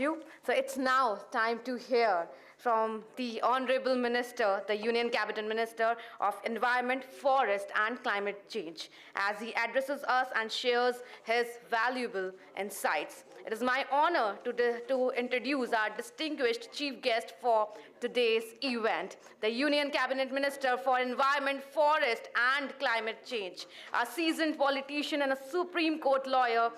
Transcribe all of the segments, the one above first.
So it's now time to hear from the Honorable Minister, the Union Cabinet Minister of Environment, Forest and Climate Change, as he addresses us and shares his valuable insights. It is my honor to introduce our distinguished chief guest for today's event, the Union Cabinet Minister for Environment, Forest and Climate Change. A seasoned politician and a Supreme Court lawyer,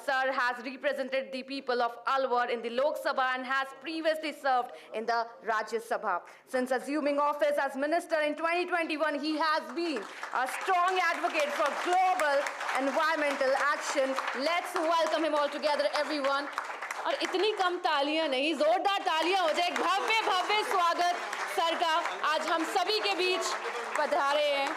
Sir has represented the people of Alwar in the Lok Sabha and has previously served in the Rajya Sabha. Since assuming office as minister in 2021, he has been a strong advocate for global environmental action. Let's welcome him all together, everyone. और इतनी कम तालियां नहीं, जोरदार तालियां हो जाए। एक भव्य भव्य स्वागत सर का आज हम सभी के बीच पधारे हैं।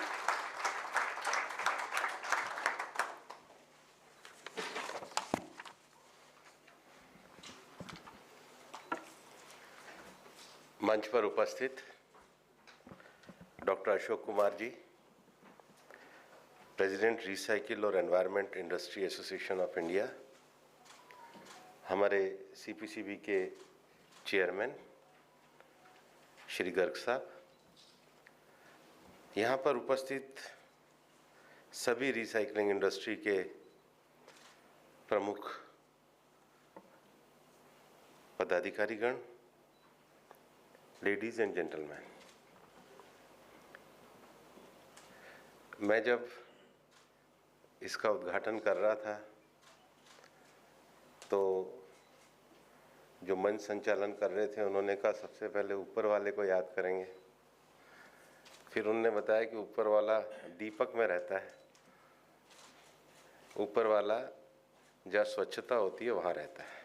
मंच पर उपस्थित doctor Ashok Kumar ji, president recycle और environment industry association of India, हमारे सीपीसीबी के चेयरमैन श्री गर्ग साहब, यहाँ पर उपस्थित सभी रिसाइकलिंग इंडस्ट्री के प्रमुख पदाधिकारीगण, लेडीज एंड जेंटलमैन, मैं जब इसका उद्घाटन कर रहा था तो जो मंच संचालन कर रहे थे उन्होंने कहा सबसे पहले ऊपर वाले को याद करेंगे। फिर उन्होंने बताया कि ऊपर वाला दीपक में रहता है, ऊपर वाला जहाँ स्वच्छता होती है वहाँ रहता है।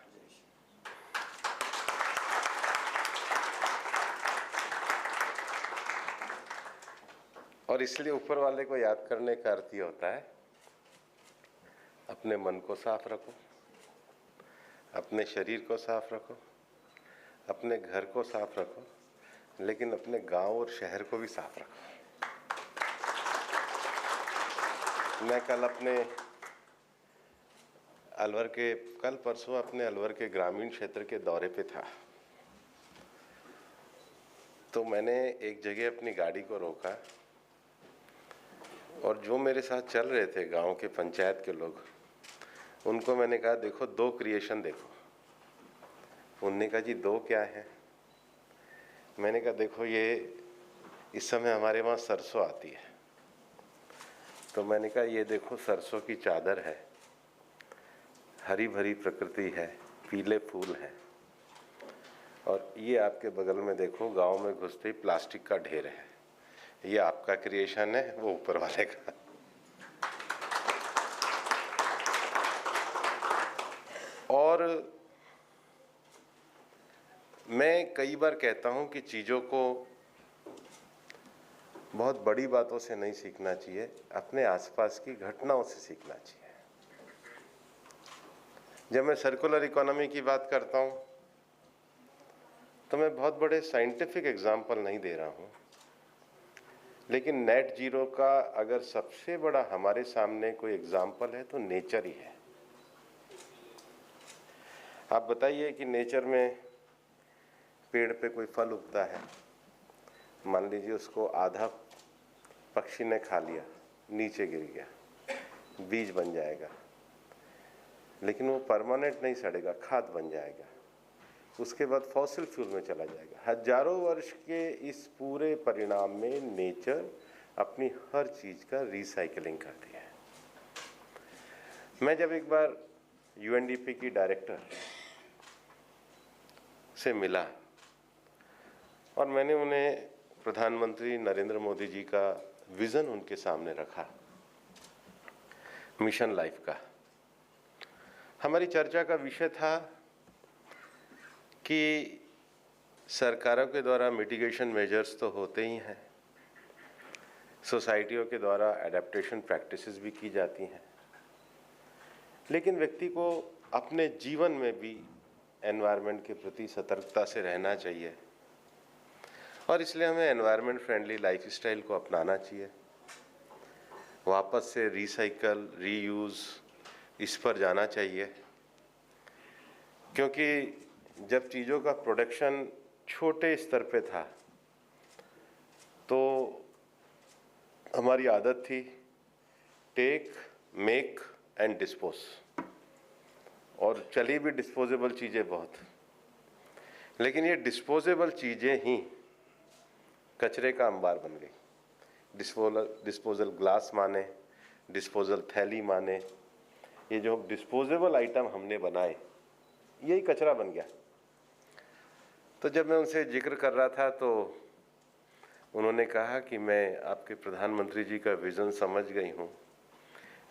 और इसलिए ऊपर वाले को याद करने का अर्थ ये होता है अपने मन को साफ रखो, अपने शरीर को साफ रखो, अपने घर को साफ रखो, लेकिन अपने गांव और शहर को भी साफ रखो। मैं कल परसों अपने अलवर के ग्रामीण क्षेत्र के दौरे पे था, तो मैंने एक जगह अपनी गाड़ी को रोका और जो मेरे साथ चल रहे थे गांव के पंचायत के लोग, उनको मैंने कहा देखो दो क्रिएशन देखो। उन्होंने कहा जी दो क्या है? मैंने कहा देखो ये इस समय हमारे वहाँ सरसों आती है, तो मैंने कहा ये देखो सरसों की चादर है, हरी भरी प्रकृति है, पीले फूल हैं, और ये आपके बगल में देखो गांव में घुसते ही प्लास्टिक का ढेर है, ये आपका क्रिएशन है, वो ऊपर वाले का। और मैं कई बार कहता हूं कि चीज़ों को बहुत बड़ी बातों से नहीं सीखना चाहिए, अपने आसपास की घटनाओं से सीखना चाहिए। जब मैं सर्कुलर इकोनॉमी की बात करता हूं तो मैं बहुत बड़े साइंटिफिक एग्जाम्पल नहीं दे रहा हूं, लेकिन नेट जीरो का अगर सबसे बड़ा हमारे सामने कोई एग्जाम्पल है तो नेचर ही है। आप बताइए कि नेचर में पेड़ पे कोई फल उगता है, मान लीजिए उसको आधा पक्षी ने खा लिया, नीचे गिर गया, बीज बन जाएगा, लेकिन वो परमानेंट नहीं सड़ेगा, खाद बन जाएगा, उसके बाद फॉसिल फ्यूल में चला जाएगा। हजारों वर्ष के इस पूरे परिणाम में नेचर अपनी हर चीज का रिसाइकलिंग करती है। मैं जब एक बार यूएनडीपी की डायरेक्टर से मिला और मैंने उन्हें प्रधानमंत्री नरेंद्र मोदी जी का विजन उनके सामने रखा, मिशन लाइफ का। हमारी चर्चा का विषय था कि सरकारों के द्वारा मिटिगेशन मेजर्स तो होते ही हैं, सोसाइटियों के द्वारा एडेप्टेशन प्रैक्टिसेस भी की जाती हैं, लेकिन व्यक्ति को अपने जीवन में भी एनवायरनमेंट के प्रति सतर्कता से रहना चाहिए और इसलिए हमें एनवायरनमेंट फ्रेंडली लाइफस्टाइल को अपनाना चाहिए। वापस से रिसाइकल, रीयूज़ इस पर जाना चाहिए, क्योंकि जब चीज़ों का प्रोडक्शन छोटे स्तर पे था तो हमारी आदत थी टेक, मेक एंड डिस्पोज, और चली भी डिस्पोजेबल चीज़ें बहुत। लेकिन ये डिस्पोजेबल चीज़ें ही कचरे का अंबार बन गई। डिस्पोजल ग्लास माने, डिस्पोजल थैली माने, ये जो डिस्पोजेबल आइटम हमने बनाए यही कचरा बन गया। तो जब मैं उनसे जिक्र कर रहा था तो उन्होंने कहा कि मैं आपके प्रधानमंत्री जी का विज़न समझ गई हूँ।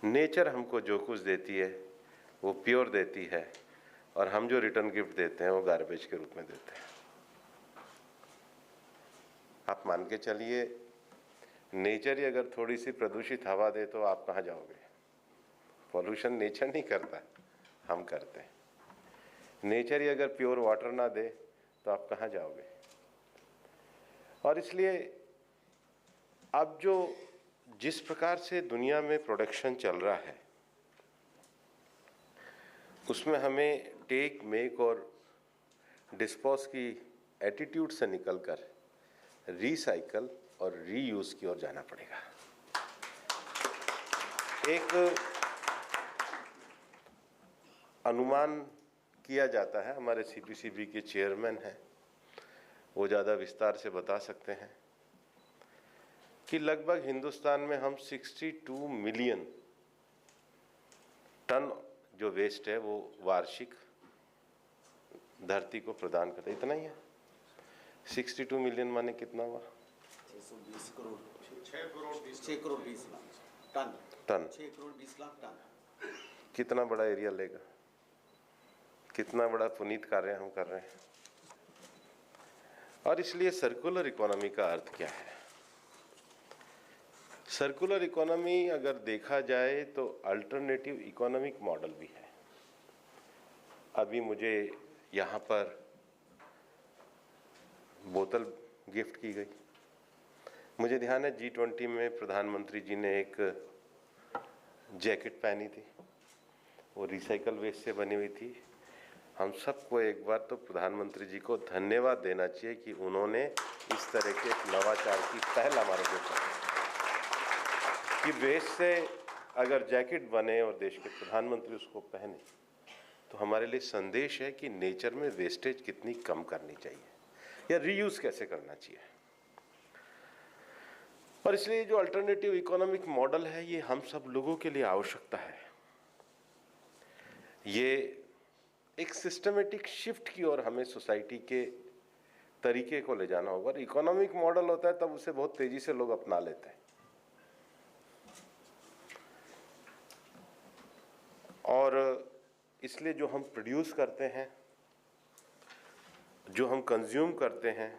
नेचर हमको जो कुछ देती है वो प्योर देती है, और हम जो रिटर्न गिफ्ट देते हैं वो गार्बेज के रूप में देते हैं। आप मान के चलिए, नेचर ही अगर थोड़ी सी प्रदूषित हवा दे तो आप कहाँ जाओगे? पॉल्यूशन नेचर नहीं करता, हम करते हैं। नेचर ही अगर प्योर वाटर ना दे तो आप कहाँ जाओगे? और इसलिए अब जो जिस प्रकार से दुनिया में प्रोडक्शन चल रहा है उसमें हमें टेक, मेक और डिस्पोज की एटीट्यूड से निकलकर रिसाइकल और रीयूज की ओर जाना पड़ेगा। एक अनुमान किया जाता है, हमारे सीपीसीबी के चेयरमैन हैं, वो ज़्यादा विस्तार से बता सकते हैं कि लगभग हिंदुस्तान में हम 62 मिलियन टन जो वेस्ट है वो वार्षिक धरती को प्रदान करते। इतना ही है। 62 मिलियन माने कितना हुआ? 620 करोड़ 6 करोड़ 20 लाख टन 6 करोड़ 20 लाख टन। कितना बड़ा एरिया लेगा? कितना बड़ा पुनीत कार्य हम कर रहे हैं। और इसलिए सर्कुलर इकोनॉमी का अर्थ क्या है? सर्कुलर इकोनॉमी अगर देखा जाए तो अल्टरनेटिव इकोनॉमिक मॉडल भी है। अभी मुझे यहाँ पर बोतल गिफ्ट की गई। मुझे ध्यान है G20 में प्रधानमंत्री जी ने एक जैकेट पहनी थी, वो रिसाइकल वेस्ट से बनी हुई थी। हम सबको एक बार तो प्रधानमंत्री जी को धन्यवाद देना चाहिए कि उन्होंने इस तरह के एक नवाचार की पहल हमारे देश में कि वेस्ट से अगर जैकेट बने और देश के प्रधानमंत्री उसको पहने तो हमारे लिए संदेश है कि नेचर में वेस्टेज कितनी कम करनी चाहिए या रीयूज कैसे करना चाहिए। और इसलिए जो अल्टरनेटिव इकोनॉमिक मॉडल है ये हम सब लोगों के लिए आवश्यकता है। ये एक सिस्टमेटिक शिफ्ट की ओर हमें सोसाइटी के तरीके को ले जाना होगा। और इकोनॉमिक मॉडल होता है तब उसे बहुत तेजी से लोग अपना लेते हैं। और इसलिए जो हम प्रोड्यूस करते हैं, जो हम कंज्यूम करते हैं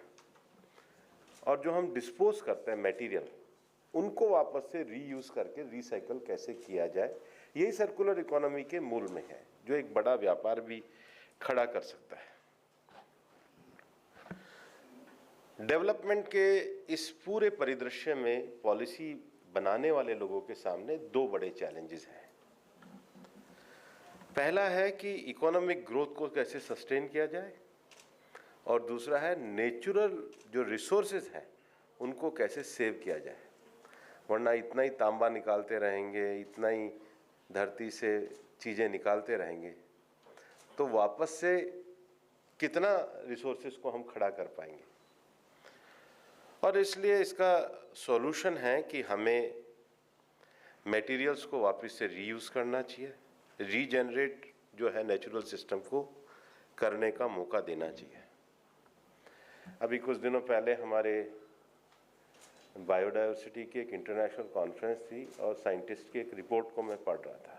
और जो हम डिस्पोज करते हैं मटेरियल, उनको वापस से रीयूज करके रिसाइकल कैसे किया जाए, यही सर्कुलर इकोनॉमी के मूल में है, जो एक बड़ा व्यापार भी खड़ा कर सकता है। डेवलपमेंट के इस पूरे परिदृश्य में पॉलिसी बनाने वाले लोगों के सामने दो बड़े चैलेंजेस हैं। पहला है कि इकोनॉमिक ग्रोथ को कैसे सस्टेन किया जाए, और दूसरा है नेचुरल जो रिसोर्सेज हैं उनको कैसे सेव किया जाए। वरना इतना ही तांबा निकालते रहेंगे, इतना ही धरती से चीज़ें निकालते रहेंगे तो वापस से कितना रिसोर्सेज को हम खड़ा कर पाएंगे। और इसलिए इसका सॉल्यूशन है कि हमें मटेरियल्स को वापस से रीयूज करना चाहिए, रीजनरेट जो है नेचुरल सिस्टम को करने का मौका देना चाहिए। अभी कुछ दिनों पहले हमारे बायोडायवर्सिटी की एक इंटरनेशनल कॉन्फ्रेंस थी और साइंटिस्ट की एक रिपोर्ट को मैं पढ़ रहा था।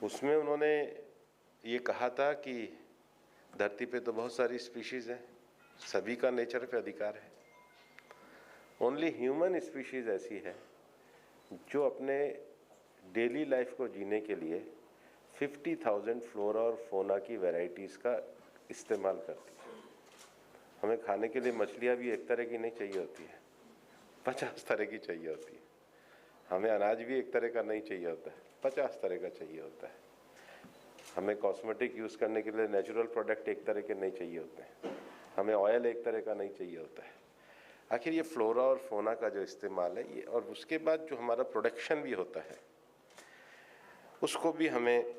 उसमें उन्होंने ये कहा था कि धरती पे तो बहुत सारी स्पीशीज़ हैं, सभी का नेचर पे अधिकार है। ओनली ह्यूमन स्पीशीज़ ऐसी है जो अपने डेली लाइफ को जीने के लिए 50,000 फ्लोरा और फोना की वैरायटीज़ का इस्तेमाल करती है। हमें खाने के लिए मछलियाँ भी एक तरह की नहीं चाहिए होती है, 50 तरह की चाहिए होती है। हमें अनाज भी एक तरह का नहीं चाहिए होता है, 50 तरह का चाहिए होता है। हमें कॉस्मेटिक यूज़ करने के लिए नेचुरल प्रोडक्ट एक तरह के नहीं चाहिए होते हैं, हमें ऑयल एक तरह का नहीं चाहिए होता है। आखिर ये फ्लोरा और फोना का जो इस्तेमाल है ये, और उसके बाद जो हमारा प्रोडक्शन भी होता है उसको भी हमें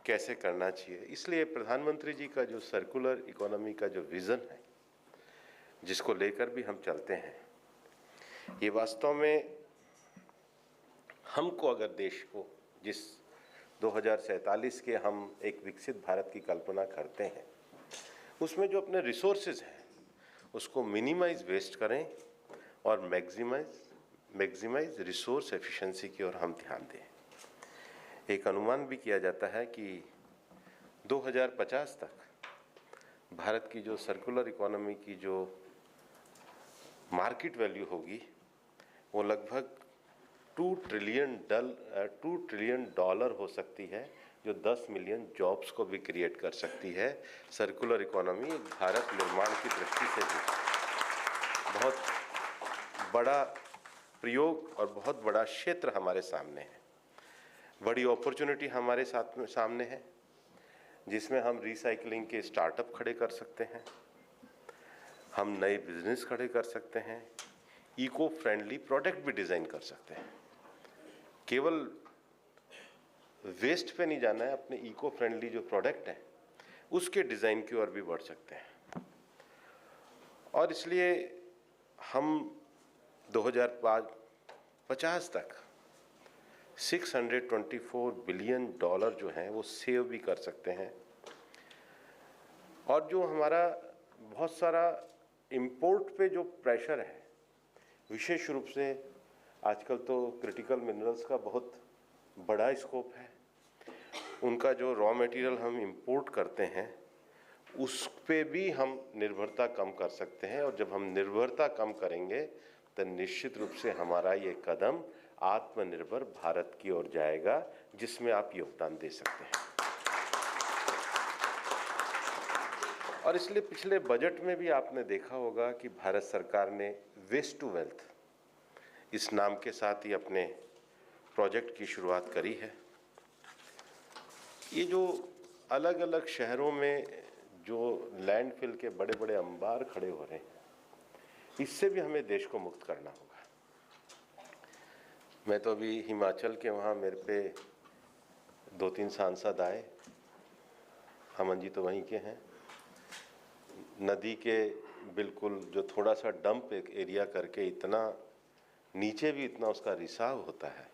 कैसे करना चाहिए। इसलिए प्रधानमंत्री जी का जो सर्कुलर इकोनॉमी का जो विज़न है, जिसको लेकर भी हम चलते हैं, ये वास्तव में हमको, अगर देश को जिस 2047 के हम एक विकसित भारत की कल्पना करते हैं, उसमें जो अपने रिसोर्सेज हैं उसको मिनिमाइज वेस्ट करें और मैक्सिमाइज रिसोर्स एफिशिएंसी की ओर हम ध्यान दें। एक अनुमान भी किया जाता है कि 2050 तक भारत की जो सर्कुलर इकोनॉमी की जो मार्केट वैल्यू होगी वो लगभग $2 ट्रिलियन हो सकती है, जो 10 मिलियन जॉब्स को भी क्रिएट कर सकती है। सर्कुलर इकोनॉमी भारत निर्माण की दृष्टि से भी बहुत बड़ा प्रयोग और बहुत बड़ा क्षेत्र हमारे सामने है। बड़ी अपॉर्चुनिटी हमारे सामने है, जिसमें हम रिसाइकलिंग के स्टार्टअप खड़े कर सकते हैं, हम नए बिजनेस खड़े कर सकते हैं, इको फ्रेंडली प्रोडक्ट भी डिज़ाइन कर सकते हैं। केवल वेस्ट पे नहीं जाना है, अपने इको फ्रेंडली जो प्रोडक्ट है उसके डिज़ाइन की ओर भी बढ़ सकते हैं। और इसलिए हम 2050 तक $624 बिलियन जो हैं वो सेव भी कर सकते हैं। और जो हमारा बहुत सारा इंपोर्ट पे जो प्रेशर है, विशेष रूप से आजकल तो क्रिटिकल मिनरल्स का बहुत बड़ा स्कोप है, उनका जो रॉ मटेरियल हम इंपोर्ट करते हैं उस पे भी हम निर्भरता कम कर सकते हैं। और जब हम निर्भरता कम करेंगे तो निश्चित रूप से हमारा ये कदम आत्मनिर्भर भारत की ओर जाएगा, जिसमें आप योगदान दे सकते हैं। और इसलिए पिछले बजट में भी आपने देखा होगा कि भारत सरकार ने वेस्ट टू वेल्थ इस नाम के साथ ही अपने प्रोजेक्ट की शुरुआत करी है। ये जो अलग अलग शहरों में जो लैंडफिल के बड़े बड़े अंबार खड़े हो रहे हैं, इससे भी हमें देश को मुक्त करना होगा। मैं तो अभी हिमाचल के वहाँ मेरे पे 2-3 सांसद आए, हमन जी तो वहीं के हैं। नदी के बिल्कुल जो थोड़ा सा डंप एक एरिया करके इतना नीचे भी इतना उसका रिसाव होता है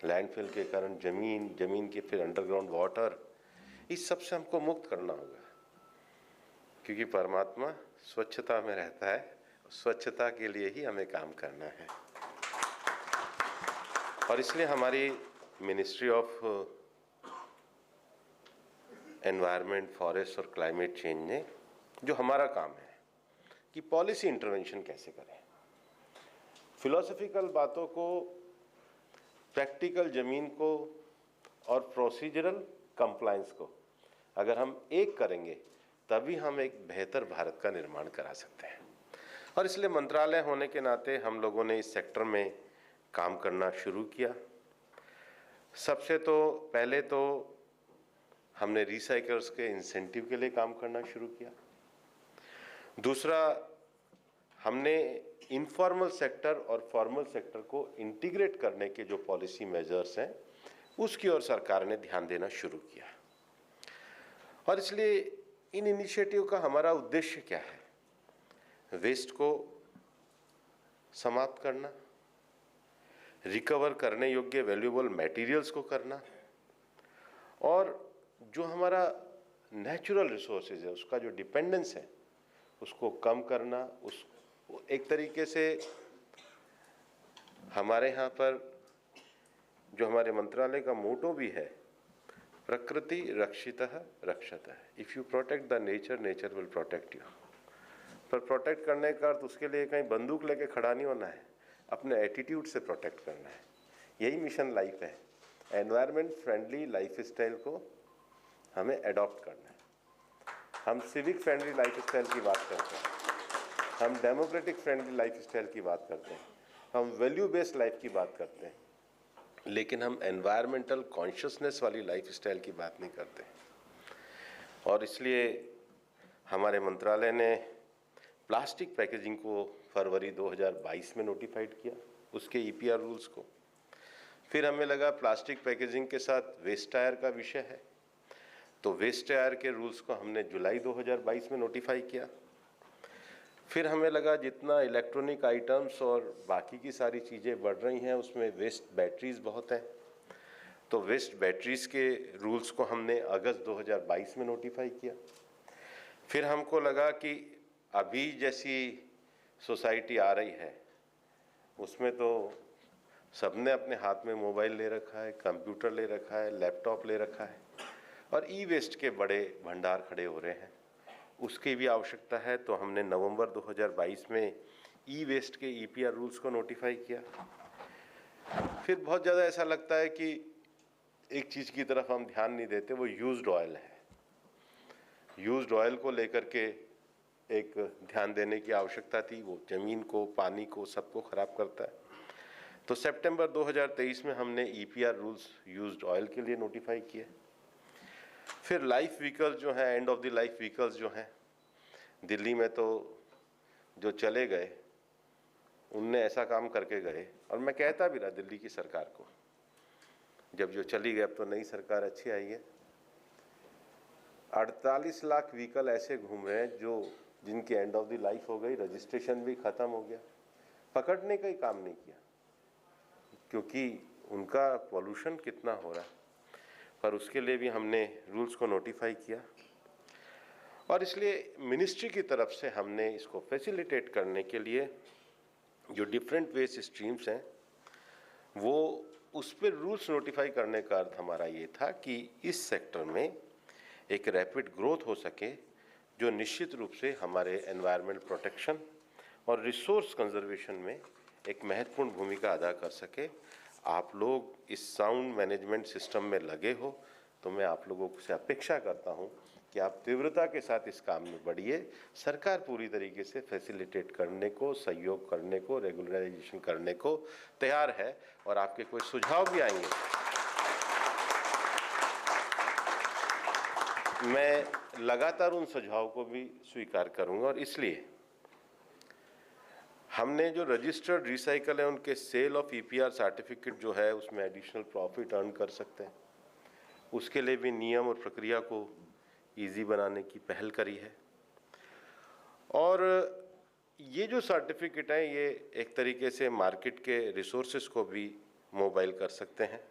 लैंडफिल के कारण, जमीन के फिर अंडरग्राउंड वाटर, इस सब से हमको मुक्त करना होगा, क्योंकि परमात्मा स्वच्छता में रहता है, स्वच्छता के लिए ही हमें काम करना है। और इसलिए हमारी मिनिस्ट्री ऑफ एनवायरनमेंट, फॉरेस्ट और क्लाइमेट चेंज ने जो हमारा काम है कि पॉलिसी इंटरवेंशन कैसे करें, फिलोसफिकल बातों को, प्रैक्टिकल ज़मीन को और प्रोसीजरल कंप्लायंस को अगर हम एक करेंगे तभी हम एक बेहतर भारत का निर्माण करा सकते हैं। और इसलिए मंत्रालय होने के नाते हम लोगों ने इस सेक्टर में काम करना शुरू किया। सबसे तो पहले तो हमने रिसाइकलर्स के इंसेंटिव के लिए काम करना शुरू किया। दूसरा, हमने इनफॉर्मल सेक्टर और फॉर्मल सेक्टर को इंटीग्रेट करने के जो पॉलिसी मेजर्स हैं उसकी ओर सरकार ने ध्यान देना शुरू किया। और इसलिए इन इनिशिएटिव का हमारा उद्देश्य क्या है? वेस्ट को समाप्त करना, रिकवर करने योग्य वैल्यूएबल मटेरियल्स को करना, और जो हमारा नेचुरल रिसोर्सेज है उसका जो डिपेंडेंस है उसको कम करना। उस एक तरीके से हमारे यहाँ पर जो हमारे मंत्रालय का मोटो भी है, प्रकृति रक्षितः रक्षतः। If you protect the nature, nature will protect you. पर प्रोटेक्ट करने का अर्थ उसके लिए कहीं बंदूक लेके खड़ा नहीं होना है, अपने एटीट्यूड से प्रोटेक्ट करना है। यही मिशन लाइफ है। एनवायरनमेंट फ्रेंडली लाइफ स्टाइल को हमें एडॉप्ट करना है। हम सिविक फ्रेंडली लाइफ स्टाइल की बात करते हैं, हम डेमोक्रेटिक फ्रेंडली लाइफ स्टाइल की बात करते हैं, हम वैल्यू बेस्ड लाइफ की बात करते हैं। लेकिन हम एनवायरमेंटल कॉन्शियसनेस वाली लाइफस्टाइल की बात नहीं करते। और इसलिए हमारे मंत्रालय ने प्लास्टिक पैकेजिंग को फरवरी 2022 में नोटिफाइड किया, उसके ईपीआर रूल्स को। फिर हमें लगा प्लास्टिक पैकेजिंग के साथ वेस्ट टायर का विषय है, तो वेस्ट टायर के रूल्स को हमने जुलाई 2022 में नोटिफाई किया। फिर हमें लगा जितना इलेक्ट्रॉनिक आइटम्स और बाकी की सारी चीज़ें बढ़ रही हैं उसमें वेस्ट बैटरीज बहुत हैं, तो वेस्ट बैटरीज के रूल्स को हमने अगस्त 2022 में नोटिफाई किया। फिर हमको लगा कि अभी जैसी सोसाइटी आ रही है उसमें तो सबने अपने हाथ में मोबाइल ले रखा है, कंप्यूटर ले रखा है, लैपटॉप ले रखा है और ई वेस्ट के बड़े भंडार खड़े हो रहे हैं, उसकी भी आवश्यकता है। तो हमने नवंबर 2022 में ई वेस्ट के ईपीआर रूल्स को नोटिफाई किया। फिर बहुत ज़्यादा ऐसा लगता है कि एक चीज़ की तरफ हम ध्यान नहीं देते, वो यूज्ड ऑयल है। यूज्ड ऑयल को लेकर के एक ध्यान देने की आवश्यकता थी, वो ज़मीन को, पानी को, सबको ख़राब करता है। तो सितंबर 2023 में हमने ईपीआर रूल्स यूज्ड ऑयल के लिए नोटिफाई किए। फिर लाइफ व्हीकल्स जो हैं, end of the life vehicles जो हैं, दिल्ली में तो जो चले गए उनने ऐसा काम करके गए, और मैं कहता भी रहा दिल्ली की सरकार को, जब जो चली गई, अब तो नई सरकार अच्छी आई है, 48 लाख व्हीकल ऐसे घूम रहे हैं जो जिनकी एंड ऑफ द लाइफ हो गई, रजिस्ट्रेशन भी ख़त्म हो गया, पकड़ने का ही काम नहीं किया, क्योंकि उनका पॉल्यूशन कितना हो रहा है। पर उसके लिए भी हमने रूल्स को नोटिफाई किया, और इसलिए मिनिस्ट्री की तरफ से हमने इसको फैसिलिटेट करने के लिए जो डिफरेंट वेस्ट स्ट्रीम्स हैं वो उस पर रूल्स नोटिफाई करने का अर्थ हमारा ये था कि इस सेक्टर में एक रैपिड ग्रोथ हो सके, जो निश्चित रूप से हमारे एनवायरनमेंट प्रोटेक्शन और रिसोर्स कंजर्वेशन में एक महत्वपूर्ण भूमिका अदा कर सके। आप लोग इस साउंड मैनेजमेंट सिस्टम में लगे हो, तो मैं आप लोगों से अपेक्षा करता हूं कि आप तीव्रता के साथ इस काम में बढ़िए। सरकार पूरी तरीके से फैसिलिटेट करने को, सहयोग करने को, रेगुलराइजेशन करने को तैयार है, और आपके कोई सुझाव भी आएंगे मैं लगातार उन सुझावों को भी स्वीकार करूंगा। और इसलिए हमने जो रजिस्टर्ड रिसाइकल है उनके सेल ऑफ ईपीआर सर्टिफिकेट जो है उसमें एडिशनल प्रॉफिट अर्न कर सकते हैं, उसके लिए भी नियम और प्रक्रिया को इजी बनाने की पहल करी है। और ये जो सर्टिफिकेट है ये एक तरीके से मार्केट के रिसोर्सेज को भी मोबाइल कर सकते हैं।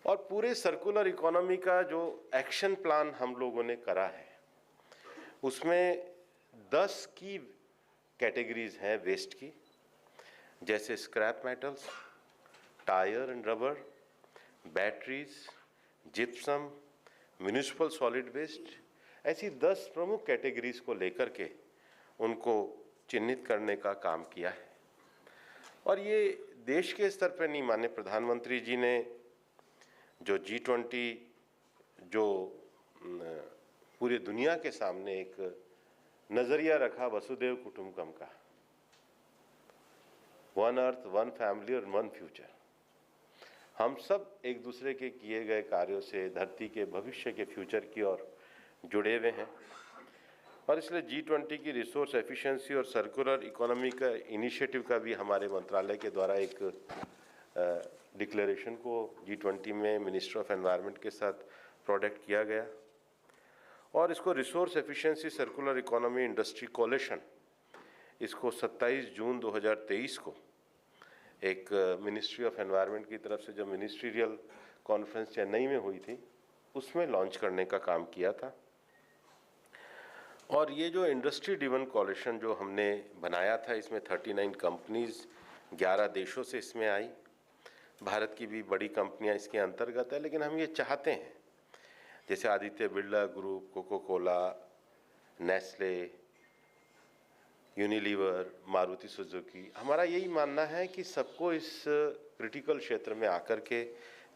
और पूरे सर्कुलर इकोनॉमी का जो एक्शन प्लान हम लोगों ने करा है उसमें 10 की कैटेगरीज हैं वेस्ट की, जैसे scrap metals, tyre and rubber, batteries, gypsum, municipal solid waste, ऐसी 10 प्रमुख कैटेगरीज को लेकर के उनको चिन्हित करने का काम किया है। और ये देश के स्तर पर नहीं, माननीय प्रधानमंत्री जी ने जो G20 जो पूरी दुनिया के सामने एक नज़रिया रखा वसुदेव कुटुंबकम का, वन अर्थ, वन फैमिली और वन फ्यूचर, हम सब एक दूसरे के किए गए कार्यों से धरती के भविष्य के फ्यूचर की ओर जुड़े हुए हैं। और इसलिए G20 की रिसोर्स एफिशिएंसी और सर्कुलर इकोनॉमी का इनिशिएटिव का भी हमारे मंत्रालय के द्वारा एक डिक्लेरेशन को G20 में मिनिस्टर ऑफ एनवायरनमेंट के साथ प्रोडक्ट किया गया। और इसको resource efficiency circular economy industry coalition, इसको 27 जून 2023 को एक मिनिस्ट्री ऑफ एनवायरनमेंट की तरफ से जो मिनिस्ट्रियल कॉन्फ्रेंस चेन्नई में हुई थी उसमें लॉन्च करने का काम किया था। और ये जो इंडस्ट्री ड्रिवन कोलिशन जो हमने बनाया था, इसमें 39 कंपनीज 11 देशों से इसमें आई। भारत की भी बड़ी कंपनियां इसके अंतर्गत है, लेकिन हम ये चाहते हैं जैसे Aditya Birla group, Coca Cola, Nestle, Unilever, Maruti Suzuki, हमारा यही मानना है कि सबको इस क्रिटिकल क्षेत्र में आकर के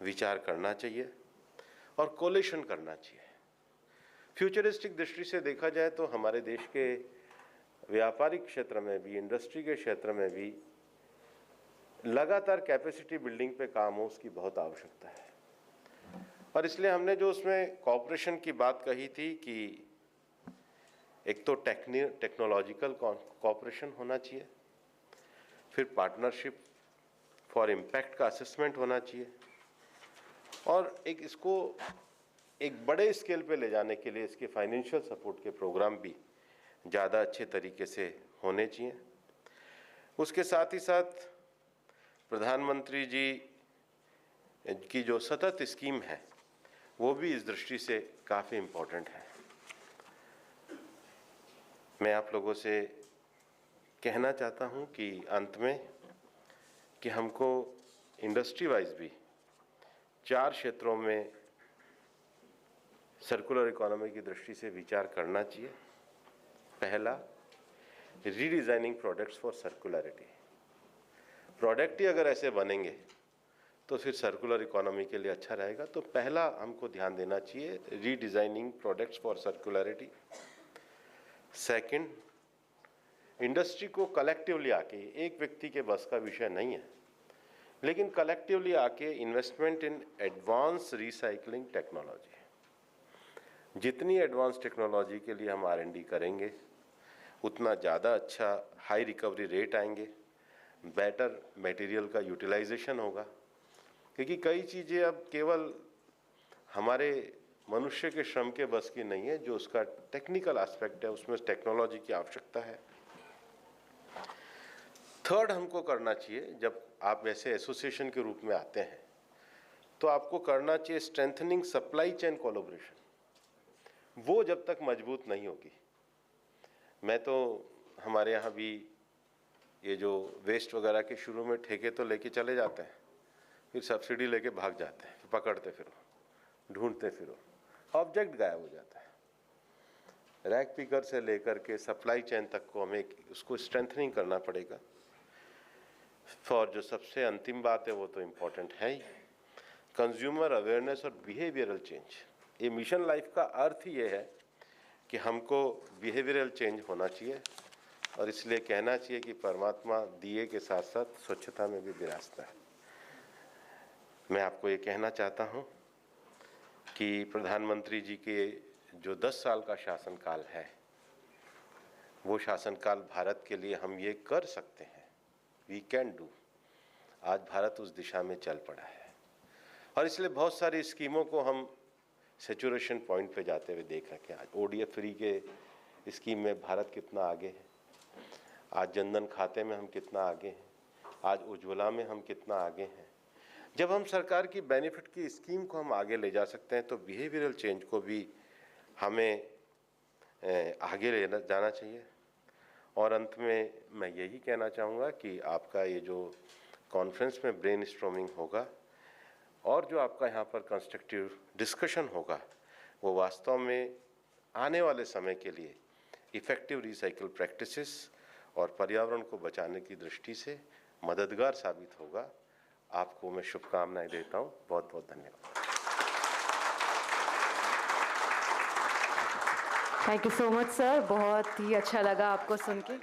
विचार करना चाहिए और कोलिशन करना चाहिए। फ्यूचरिस्टिक दृष्टि से देखा जाए तो हमारे देश के व्यापारिक क्षेत्र में भी, इंडस्ट्री के क्षेत्र में भी लगातार कैपेसिटी बिल्डिंग पे काम हो, उसकी बहुत आवश्यकता है। और इसलिए हमने जो उसमें कॉपरेशन की बात कही थी कि एक तो टेक्नोलॉजिकल कॉपरेशन होना चाहिए, फिर पार्टनरशिप फॉर इम्पैक्ट का असेसमेंट होना चाहिए, और इसको एक बड़े स्केल पे ले जाने के लिए इसके फाइनेंशियल सपोर्ट के प्रोग्राम भी ज़्यादा अच्छे तरीके से होने चाहिए। उसके साथ ही साथ प्रधानमंत्री जी की जो सतत स्कीम है वो भी इस दृष्टि से काफ़ी इम्पोर्टेंट है। मैं आप लोगों से कहना चाहता हूं कि अंत में कि हमको इंडस्ट्री वाइज भी 4 क्षेत्रों में सर्कुलर इकोनॉमी की दृष्टि से विचार करना चाहिए। पहला, रीडिजाइनिंग प्रोडक्ट्स फॉर सर्कुलरिटी। प्रोडक्ट ही अगर ऐसे बनेंगे तो फिर सर्कुलर इकोनॉमी के लिए अच्छा रहेगा। तो पहला हमको ध्यान देना चाहिए redesigning products for circularity. Second, industry को कलेक्टिवली आके, एक व्यक्ति के बस का विषय नहीं है, लेकिन कलेक्टिवली आके investment in advance recycling technology. जितनी एडवांस टेक्नोलॉजी के लिए हम R&D करेंगे उतना ज़्यादा अच्छा हाई रिकवरी रेट आएंगे, बेटर मटेरियल का यूटिलाइजेशन होगा, क्योंकि कई चीज़ें अब केवल हमारे मनुष्य के श्रम के बस की नहीं है। जो उसका टेक्निकल एस्पेक्ट है उसमें टेक्नोलॉजी की आवश्यकता है। थर्ड हमको करना चाहिए, जब आप ऐसे एसोसिएशन के रूप में आते हैं तो आपको करना चाहिए स्ट्रेंथनिंग सप्लाई चेन कोलैबोरेशन। वो जब तक मजबूत नहीं होगी, मैं तो हमारे यहाँ भी ये जो वेस्ट वगैरह के शुरू में ठेके तो लेके चले जाते हैं, फिर सब्सिडी लेके भाग जाते हैं, पकड़ते फिरो, ढूंढते फिरो, ऑब्जेक्ट गायब हो जाता है। रैक पिकर से लेकर के सप्लाई चेन तक को हमें उसको स्ट्रेंथनिंग करना पड़ेगा। और जो सबसे अंतिम बात है वो तो इम्पोर्टेंट है ही, कंज्यूमर अवेयरनेस और बिहेवियरल चेंज। ये मिशन लाइफ का अर्थ ही ये है कि हमको बिहेवियरल चेंज होना चाहिए, और इसलिए कहना चाहिए कि परमात्मा दिए के साथ साथ स्वच्छता में भी विरासता है। मैं आपको ये कहना चाहता हूँ कि प्रधानमंत्री जी के जो 10 साल का शासनकाल है, वो शासनकाल भारत के लिए हम ये कर सकते हैं, वी कैन डू। आज भारत उस दिशा में चल पड़ा है, और इसलिए बहुत सारी स्कीमों को हम सेचुरेशन पॉइंट पे जाते हुए देख रहे हैं। आज ODF फ्री के स्कीम में भारत कितना आगे है, आज जनधन खाते में हम कितना आगे हैं, आज उज्ज्वला में हम कितना आगे हैं। जब हम सरकार की बेनिफिट की स्कीम को हम आगे ले जा सकते हैं तो बिहेवियरल चेंज को भी हमें आगे ले जाना चाहिए। और अंत में मैं यही कहना चाहूँगा कि आपका ये जो कॉन्फ्रेंस में ब्रेनस्टॉर्मिंग होगा और जो आपका यहाँ पर कंस्ट्रक्टिव डिस्कशन होगा, वो वास्तव में आने वाले समय के लिए इफ़ेक्टिव रिसाइकल प्रैक्टिसेस और पर्यावरण को बचाने की दृष्टि से मददगार साबित होगा। आपको मैं शुभकामनाएं देता हूँ। बहुत बहुत धन्यवाद। Thank you so much sir, बहुत ही अच्छा लगा आपको सुन के।